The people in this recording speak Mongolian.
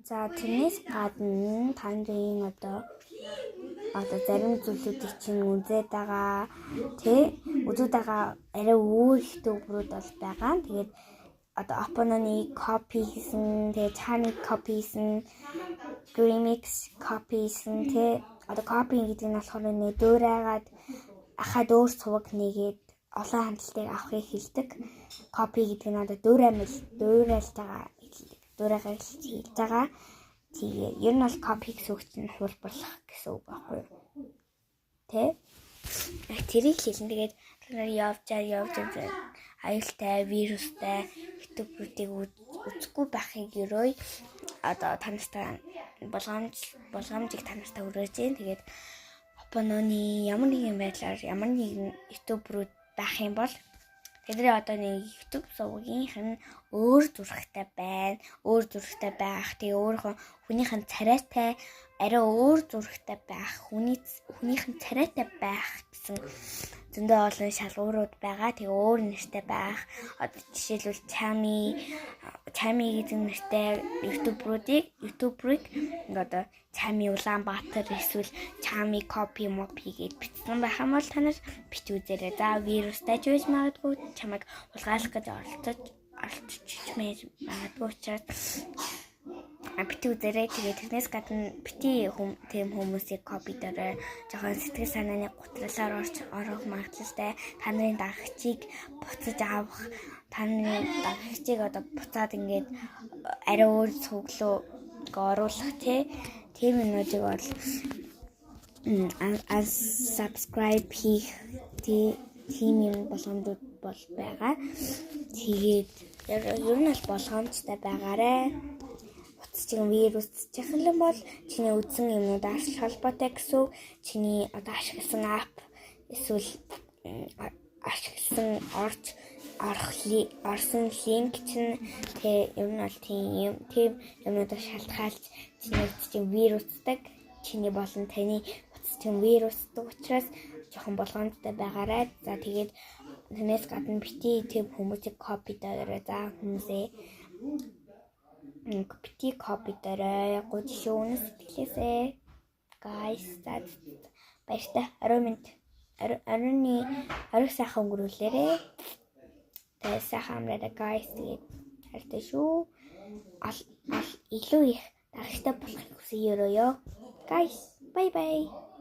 За тэрнээс гадна таны одоо зарим зүйлүүдийг чинь үзээд байгаа үзүүд байгаа арай өөр ютуберүүд бол байгаа. Тэгээд одоо Opponoны copy хийсэн, тэгээд Chami copy хийсэн, Remix copy хийсэн одоо copy гэдэг нь болохоор дөөрайгаад ахад өөр цуваг нэгээд олон хандлтыг авахыг хэлдэг. Copy гэдэг нь одоо дөөрайлж байгаа хийж байгаа. Тэгээ ер нь бол copy гэсэн үг чинь хурбарлах гэсэн үг байхгүй юу? Тэрийг хэлэн тэгээд тэр явж аюултай, вирустай ютуберуудыг үзэхгүй байхыг ерөөй одоо танартай болгоомжийг танартай өрөөж जैन. Тэгээд Opponoны ямар нэгэн байдлаар ямар нэгэн ютуберүүд байх юм бол тэдний одоо нэг YouTube сувгийнх нь өөр зурагтай байна. Өөр зурагтай байх. Тэгээ өөрийнхөө хүнийх нь царайтай арай өөр зурагтай байх. Хүнийх нь царайтай байх гэсэн зөндөө олон шалгуурууд байгаа. Тэгээ өөр нэртэй байх. Одоо жишээлбэл Chami гэдэг нэртэй ютуберыг одоо Chami Улаанбаатар эсвэл Chami copy гэд бичсэн байх юм бол та нар бич үзээрэй. За вирустай ч байж магадгүй чамайг улгаалах гэж оролцож магадгүй учраас бити үзээрэй. Тэгээд тэрнээс гадна бити тийм хүмүүсийг copy дээрээ жоохон сэтгэл санааны гутралаар орох магадлалтай. Та нарын дагагчийг буцаж авах, та нарын дагагчийг одоо буцаад ингээд арай өөр цуглуу оруулах тийм юмнуудыг бол unsubscribe хийх тийм юм болгоомжууд бол байгаа. Тэгээд ер нь бол болгоомжтой байгаарэ. Утасчин вирус чихлэн бол чиний үзсэн юмнуудаас холбоотой гэсэн чиний одоо ашигласан ап эсвэл ашигласан орсон линк чинь ер нь бол тийм юмнуудаас шалтгаалж чиний вирусдаг чиний болон таны утасчин вирусдаг учраас жоохон болгоомжтой байгаарай. За тэгээд тэрнээс гадна бити тийм хүмүүсийг copy дээрээ за хүмүүсээ бити copy дээрээ гудшүүнс сэтгэлээсээ guys баяртай оройн сайхан өнгөрүүлээрээ. Тэгээд сайхан амраарай guys. Тэгээд хайртай шүү. Илүү их дагагчтай болохыг хүсье өрөөё. Guys, bye bye.